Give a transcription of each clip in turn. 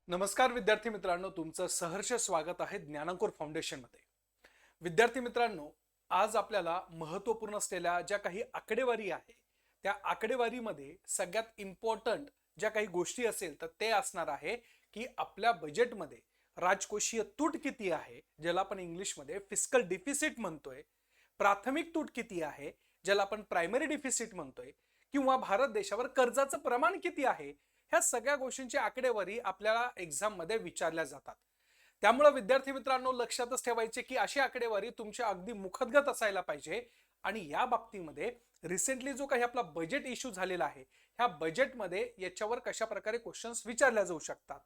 नमस्कार विद्यार्थी मित्रांनो, तुमचं सहर्ष स्वागत आहे ज्ञानांकुर फाउंडेशन मध्ये। विद्यार्थी मित्रांनो, आज आपल्याला महत्त्वपूर्ण असलेल्या ज्या काही आकडेवारी आहे त्या आकडेवारीमध्ये सगळ्यात इम्पॉर्टंट ज्या काही गोष्टी असेल तर ते असणार आहे की आपल्या बजेटमध्ये राजकोषीय तूट किती आहे, ज्याला आपण इंग्लिशमध्ये फिस्कल डिफिसिट म्हणतोय, प्राथमिक तूट किती आहे ज्याला आपण प्रायमरी डिफिसिट म्हणतोय, किंवा भारत देशावर कर्जाचं प्रमाण किती आहे। ह्या सगळ्या गोष्टींची आकडेवारी आपल्याला एक्झाम मध्ये विचारल्या जातात। त्यामुळे विद्यार्थी मित्रांनो, लक्षातच ठेवायचे की अशी आकडेवारी तुमच्या अगदी मुखगत असायला पाहिजे। आणि या बाबतीमध्ये रिसेंटली जो काही आपला बजेट इश्यू झालेला आहे, ह्या बजेटमध्ये याच्यावर कशा प्रकारे क्वेश्चन्स विचारल्या जाऊ शकतात,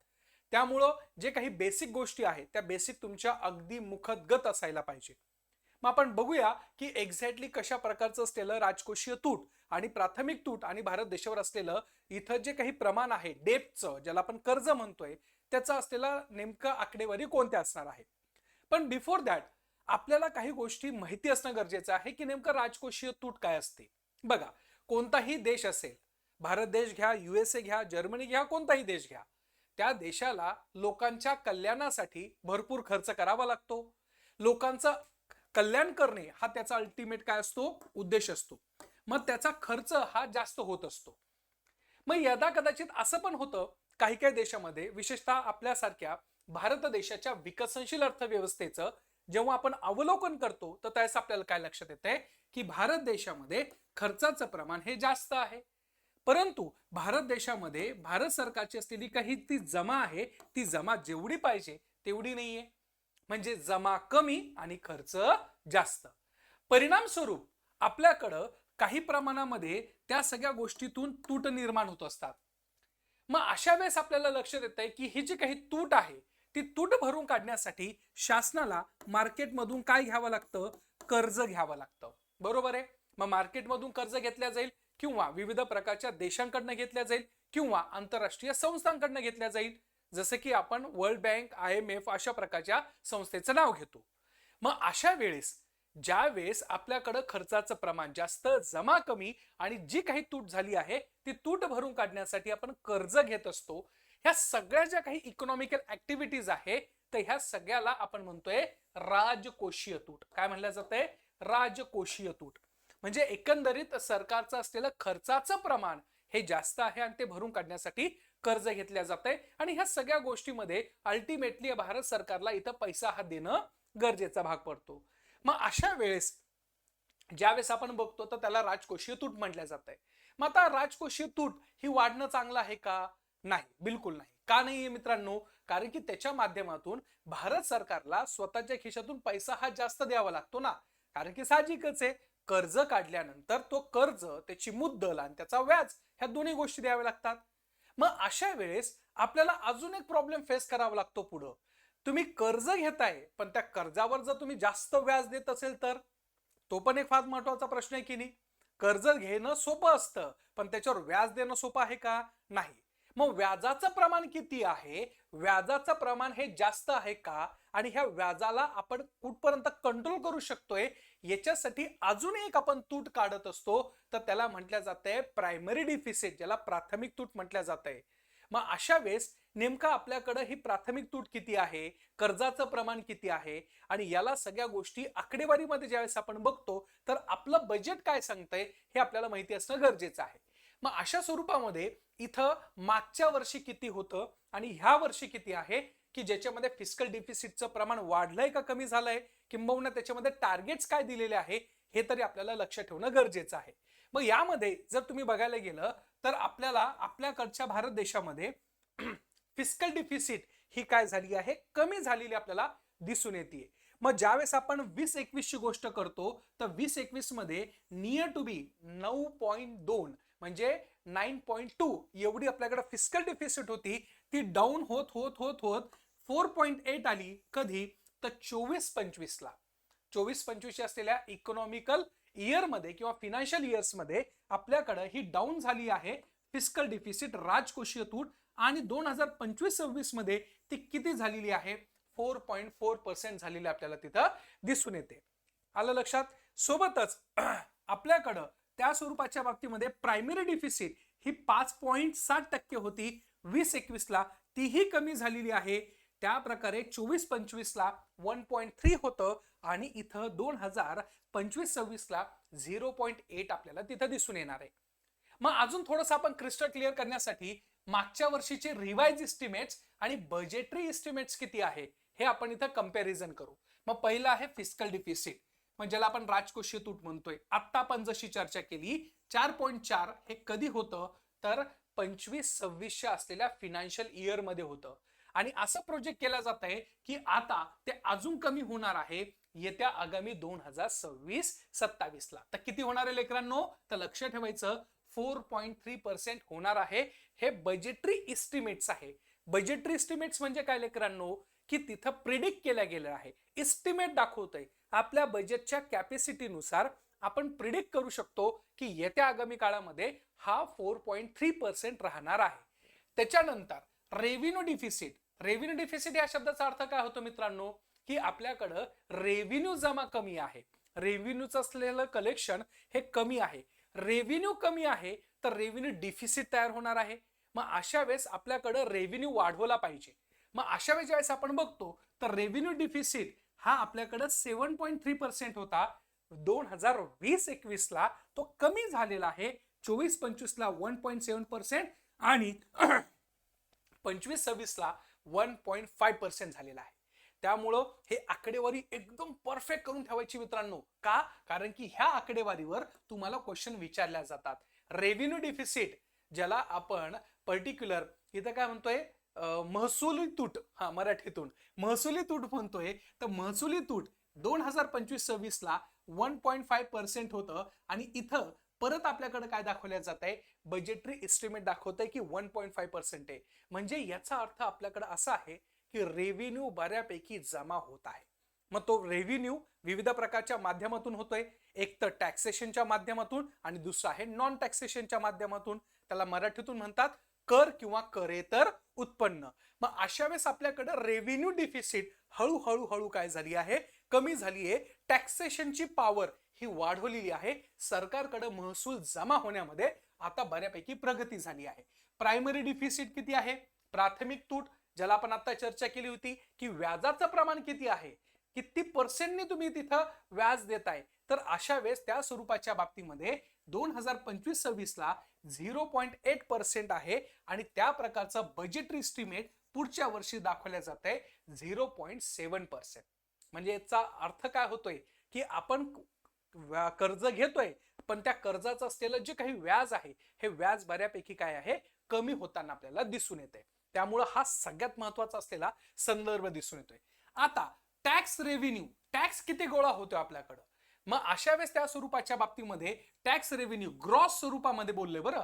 त्यामुळे जे काही बेसिक गोष्टी आहेत त्या बेसिक तुमच्या अगदी मुखगत असायला पाहिजे। मग आपण बघूया की एक्झॅक्टली कशा प्रकारचं असलेलं राजकोषीय तूट आणि प्राथमिक तूट आणि भारत देशावर असलेलं इथं जे काही प्रमाण आहे डेप्टचं, ज्याला आपण कर्ज म्हणतोय, त्याचा असलेला नेमका आकडेवारी कोणत्या असणार आहे। पण बिफोर दॅट आपल्याला काही गोष्टी माहिती असणं गरजेचं आहे की नेमकं राजकोषीय तूट काय असते। बघा, कोणताही देश असेल, भारत देश घ्या, यूएसए घ्या, जर्मनी घ्या, कोणताही देश घ्या, त्या देशाला लोकांच्या कल्याणासाठी भरपूर खर्च करावा लागतो। लोकांचं कल्याण करणे हा त्याचा अल्टिमेट काय असतो, उद्देश असतो। मग त्याचा खर्च हा जास्त होत असतो। मग यदा कदाचित असं पण होतं काही काही देशामध्ये, विशेषतः आपल्यासारख्या भारत देशाच्या विकसनशील अर्थव्यवस्थेचं जेव्हा आपण अवलोकन करतो तर त्यास आपल्याला काय लक्षात येते की भारत देशामध्ये खर्चाचं प्रमाण हे जास्त आहे। परंतु भारत देशामध्ये भारत सरकारची असलेली काही ती जमा आहे, ती जमा जेवढी पाहिजे तेवढी नाहीये। म्हणजे जमा कमी आणि खर्च जास्त। परिणाम स्वरूप आपल्याकडं काही प्रमाणामध्ये त्या सगळ्या गोष्टीतून तूट निर्माण होत असतात। मग अशा वेळेस आपल्याला लक्षात येतंय की ही जी काही तूट आहे ती तूट भरून काढण्यासाठी शासनाला मार्केटमधून काय घ्यावं लागतं, कर्ज घ्यावं लागतं, बरोबर आहे। मग मार्केटमधून कर्ज घेतल्या जाईल किंवा विविध प्रकारच्या देशांकडनं घेतल्या जाईल किंवा आंतरराष्ट्रीय संस्थांकडनं घेतल्या जाईल, जसे की आपण वर्ल्ड बँक, IMF अशा प्रकारच्या संस्थेचं नाव घेतो। मग अशा वेळेस ज्या वेळेस आपल्याकडे खर्चाचं प्रमाण जास्त, जमा कमी आणि जी काही तूट झाली आहे ती तूट भरून काढण्यासाठी आपण कर्ज घेत असतो, ह्या सगळ्या ज्या काही इकॉनॉमिकल ऍक्टिव्हिटीज आहे तर ह्या सगळ्याला आपण म्हणतोय राजकोषीय तूट। काय म्हणलं जातंय, राजकोषीय तूट। म्हणजे एकंदरीत सरकारचं असलेलं खर्चाचं प्रमाण हे जास्त आहे आणि ते भरून काढण्यासाठी कर्ज घेतल्या जातंय। आणि ह्या सगळ्या गोष्टीमध्ये अल्टिमेटली भारत सरकारला इथं पैसा हा देणं गरजेचा भाग पडतो। मग अशा वेळेस ज्यावेळेस आपण बघतो तर त्याला राजकोषीय तूट म्हटलं जातंय। मग आता राजकोषीय तूट ही वाढणं चांगलं आहे का? नाही, बिलकुल नाही। का नाहीये मित्रांनो? कारण की त्याच्या माध्यमातून भारत सरकारला स्वतःच्या खिशातून पैसा हा जास्त द्यावा लागतो ना। कारण की साहजिकच आहे, कर्ज काढल्यानंतर तो कर्ज, त्याची मुद्दल आणि त्याचा व्याज ह्या दोन्ही गोष्टी द्याव्या लागतात। मग अशा वेळेस आपल्याला अजून एक प्रॉब्लेम फेस करावा लागतो पुढं। तुम्ही कर्ज घेताय पण त्या कर्जावर जर तुम्ही जास्त व्याज देत असेल तर तो पण एक फार महत्त्वाचा प्रश्न आहे की नाही। कर्ज घेणं सोपं असतं पण त्याच्यावर व्याज देणं सोपं आहे का? नाही। मग व्याजाचं प्रमाण किती आहे, व्याजाचं प्रमाण हे जास्त आहे का, आणि ह्या व्याजाला आपण कुठपर्यंत कंट्रोल करू शकतोय याच्यासाठी अजून एक आपण तूट काढत असतो, तर त्याला म्हटलं जातंय प्रायमरी डिफिसिट, ज्याला प्राथमिक तूट म्हटलं जातंय। मग अशा वेळेस नेमका आपल्याकडे ही प्राथमिक तूट किती आहे, कर्जाचं प्रमाण किती आहे, आणि याला सगळ्या गोष्टी आकडेवारीमध्ये ज्यावेळेस आपण बघतो तर आपलं बजेट काय सांगतंय हे आपल्याला माहिती असणं गरजेचं आहे। मग अशा स्वरूपामध्ये इथं मागच्या वर्षी किती होतं आणि ह्या वर्षी किती आहे, की ज्याच्यामध्ये फिस्कल डिफिसिटचं प्रमाण वाढलंय का कमी झालंय, किंबहुना त्याच्यामध्ये टार्गेट्स काय दिलेले आहे हे तरी आपल्याला लक्ष ठेवणं गरजेचं आहे। मग यामध्ये जर तुम्ही बघायला गेलं तर आपल्याला आपल्याकडच्या भारत देशामध्ये फिस्कल डिफिसिट ही काय झाली आहे, कमी झालेली आपल्याला दिसून येते। मग ज्यावेळेस आपण 2021 ची गोष्ट करतो तर 2021 मध्ये नियर टू बी 9.2 म्हणजे 9.2 एवढी आपल्याकडे फिस्कल डिफिसिट होती। ती डाऊन होत होत होत होत 4.8 आली कधी, तर 24-25 ला। 24-25 असलेल्या इकॉनॉमिकल इयर मध्ये किंवा फिनान्शियल इयर्स मध्ये आपल्याकडे ही डाऊन झाली आहे फिस्कल डिफिसिट, राजकोषीय तूट। आणि 2025-26 मध्ये ती किती झालेली आहे, 4.4% झालेली आपल्याला तिथं दिसून येते। आलं लक्षात? सोबतच आपल्याकडं त्या स्वरूपाच्या बाबतीमध्ये प्रायमरी डिफिसिट ही 5.7% होती 20-21ला तीही कमी झालेली आहे. त्या प्रकारे 24-25ला 1.3 होतं आणि इथं 2025-26ला 0.8 आपल्याला तिथं दिसून येणार आहे. मग अजून थोडंसं आपण क्रिस्टल क्लिअर करण्यासाठी मागच्या वर्षीचे रिवाइज इस्टिमेट्स आणि बजेटरी इस्टिमेट्स किती आहे हे आपण इथं कंपॅरिझन करू. मग पहिलं आहे फिस्कल डिफिसिट, म्हणजे ज्याला आपण राजकोषीय तूट म्हणतोय. आता आपण जशी चर्चा केली 4.4 हे कधी होतं तर 25-26 असलेल्या फायनान्शियल इयर मध्ये होतं आणि असं प्रोजेक्ट केला जात आहे की आता ते अजून कमी होणार आहे येत्या आगामी 2026-27ला. तर किती होणार आहे लेकरांनो, तर लक्ष ठेवायचं 4.3% होणार आहे. हे बजेटरी इस्टिमेट्स आहे. बजेटरी इस्टिमेट्स म्हणजे काय लेकरांनो, की तिथं प्रिडिक्ट केल्या गेलं आहे. इस्टिमेट दाखवतंय आपल्या बजेटच्या कॅपॅसिटीनुसार आपण प्रिडिक्ट करू शकतो की येत्या आगामी काळामध्ये हा 4.3% राहणार आहे. त्याच्यानंतर रेव्हेन्यू डिफिसिट. रेव्हेन्यू डिफिसिट या शब्दाचा अर्थ काय होतो मित्रांनो, की आपल्याकडं रेव्हेन्यू जमा कमी आहे, रेव्हेन्यूचं असलेलं कलेक्शन हे कमी आहे. रेव्हेन्यू कमी आहे तर रेव्हेन्यू डिफिसिट तयार होणार आहे. मग अशा वेळेस आपल्याकडं रेव्हेन्यू वाढवला पाहिजे. मग अशा वेळेस ज्यावेळेस आपण बघतो तर रेव्हेन्यू डिफिसिट हा आपल्याकडं 7.3% होता 2020-21ला, तो कमी झालेला आहे 24-25ला 1.7% आणि 25-26ला 1.5% झालेला आहे. त्यामुळं हे आकडेवारी एकदम परफेक्ट करून ठेवायची मित्रांनो. का? कारण की ह्या आकडेवारीवर तुम्हाला क्वेश्चन विचारल्या जातात. रेव्हेन्यू डिफिसिट ज्याला आपण पर्टिक्युलर इथं काय म्हणतोय महसुली तूट, हा मराठीतून महसुली तूट म्हणतोय. तर महसुली तूट 2025-26ला 1.5% होतं आणि इथं परत आपल्याकडे काय दाखवल्या जात आहे, बजेटरी एस्टिमेट दाखवतंय की 1.5% आहे. म्हणजे याचा अर्थ आपल्याकडे असा आहे की रेव्हेन्यू बऱ्यापैकी जमा होत आहे. मग तो रेव्हेन्यू विविध प्रकारच्या माध्यमातून होतोय. एक तर टॅक्सेशनच्या माध्यमातून आणि दुसरा आहे नॉन टॅक्सेशनच्या माध्यमातून. त्याला मराठीतून म्हणतात कर किंवा करेतर उत्पन्न. मग अशा वेळेस आपल्याकडे रेव्हेन्यू डिफिसिट हळूहळू काय झाली आहे, कमी झाली आहे. टॅक्सेशनची पॉवर ही वाढवलेली आहे. सरकारकडे महसूल जमा होण्यामध्ये आता बऱ्यापैकी प्रगती झाली आहे. प्रायमरी डिफिसिट किती आहे, प्राथमिक तूट ज्याला आपण आता चर्चा केली होती की व्याजाचं प्रमाण किती आहे, किती पर्सेंटने तुम्ही तिथं व्याज देताय. तर अशा वेळेस त्या स्वरूपाच्या बाबतीमध्ये 2025-26ला 0.8% आहे आणि त्या प्रकारचा बजेटरी एस्टिमेट पुढच्या वर्षी दाखवल्या जात आहे 0.7%. म्हणजे याचा अर्थ काय होतोय की आपण कर्ज घेतोय पण त्या कर्जाचं असलेलं जे काही व्याज आहे हे व्याज बऱ्यापैकी काय आहे, कमी होताना आपल्याला दिसून येते. त्यामुळे हा सगळ्यात महत्वाचा असलेला संदर्भ दिसून येतोय. आता टॅक्स रेव्हेन्यू, टॅक्स किती गोळा होतो आपल्याकडं. मग अशा वेळेस त्या स्वरूपाच्या बाबतीमध्ये टॅक्स रेव्हेन्यू ग्रॉस स्वरूपामध्ये बोलले बरं,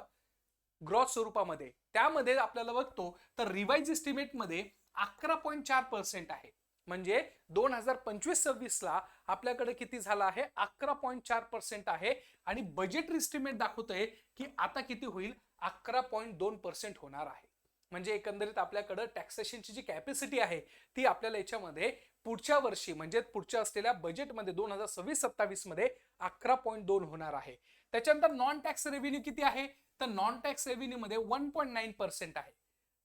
ग्रॉस स्वरूपामध्ये त्यामध्ये आपल्याला बघतो तर रिवाइज एस्टिमेट मध्ये 11.4% आहे. म्हणजे 2025-26ला आपल्याकडे किती झाला आहे, 11.4% आहे आणि बजेट एस्टिमेट दाखवतोय की आता किती होईल, 11.2% होणार आहे. म्हणजे एकंदरीत आपल्याकडे टॅक्सेशनची जी कॅपॅसिटी आहे ती आपल्याला याच्यामध्ये पुढच्या वर्षी म्हणजे पुढच्या असलेल्या बजेटमध्ये 2026-27 मध्ये 11.2 होणार आहे. त्याच्यानंतर नॉन टॅक्स रेव्हेन्यू किती आहे, तर नॉन टॅक्स रेव्हेन्यू मध्ये 1.9% आहे.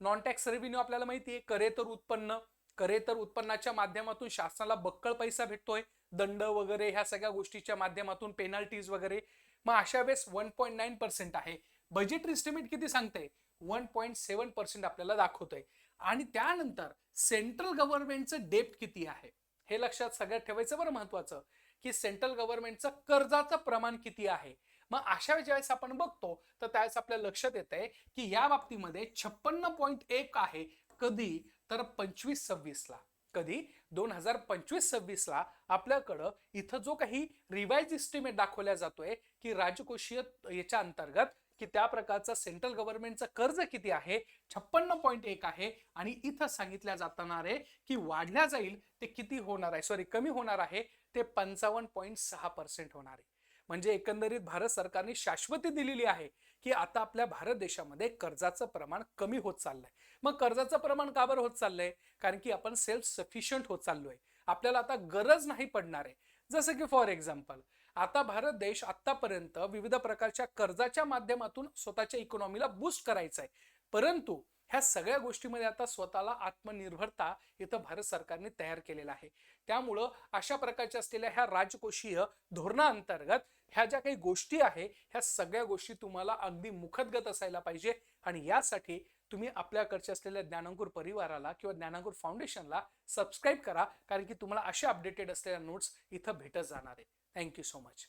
नॉन टॅक्स रेव्हेन्यू आपल्याला माहिती आहे करेतर उत्पन्न, करेतर उत्पन्नाच्या माध्यमातून शासनाला बक्कळ पैसा भेटतोय, दंड वगैरे ह्या सगळ्या गोष्टीच्या माध्यमातून पेनल्टीज वगैरे. मग अशा वेळेस 1.9% आहे. बजेट एस्टिमेट किती सांगते, 1.7% आपल्याला दाखवतोय. आणि त्यानंतर सेंट्रल गव्हर्नमेंटचं डेप्ट किती आहे हे लक्षात सगळ्यात ठेवायचं बरं, महत्वाचं की सेंट्रल गव्हर्नमेंटचं कर्जाचं प्रमाण किती आहे. मग अशा ज्यावेळेस आपण बघतो तर त्यावेळेस आपल्या लक्षात येत आहे की या बाबतीमध्ये 56.1 आहे. कधी, तर 25-26ला. कधी, 2025-26ला आपल्याकडं इथं जो काही रिवाइज एस्टिमेट दाखवला जातोय की राजकोषीय याच्या अंतर्गत की त्या प्रकारचा सेंट्रल गव्हर्नमेंटचं कर्ज किती आहे, 56.1 आहे. आणि इथं सांगितल्या जाणार आहे की वाढल्या जाईल ते किती होणार आहे, सॉरी कमी होणार आहे ते 55.6% होणार आहे. म्हणजे एकंदरीत भारत सरकारने शाश्वती दिलेली आहे की आता आपल्या भारत देशामध्ये कर्जाचं प्रमाण कमी होत चाललंय. मग कर्जाचं प्रमाण का बरं होत चाललंय, कारण की आपण सेल्फ सफिशियंट होत चाललोय. आपल्याला आता गरज नाही पडणार आहे. जसं की फॉर एक्झाम्पल आता भारत देश आतापर्यंत विविध प्रकारच्या कर्जाच्या माध्यमातून स्वतःच्या इकॉनॉमीला बूस्ट करायचा आहे, परंतु ह्या सगळ्या गोष्टीमध्ये आता स्वतःला आत्मनिर्भरता इथं भारत सरकारने तयार केलेला आहे. त्यामुळं अशा प्रकारच्या असलेल्या ह्या राजकोषीय धोरणाअंतर्गत ह्या ज्या काही गोष्टी आहे ह्या सगळ्या गोष्टी तुम्हाला अगदी मुखतगत असायला पाहिजे. आणि यासाठी तुम्ही आपल्याकडच्या असलेल्या ज्ञानांकुर परिवाराला किंवा ज्ञानांकुर फाउंडेशनला सबस्क्राईब करा, कारण की तुम्हाला अशा अपडेटेड असलेल्या नोट्स इथं भेटत जाणार आहे. Thank you so much.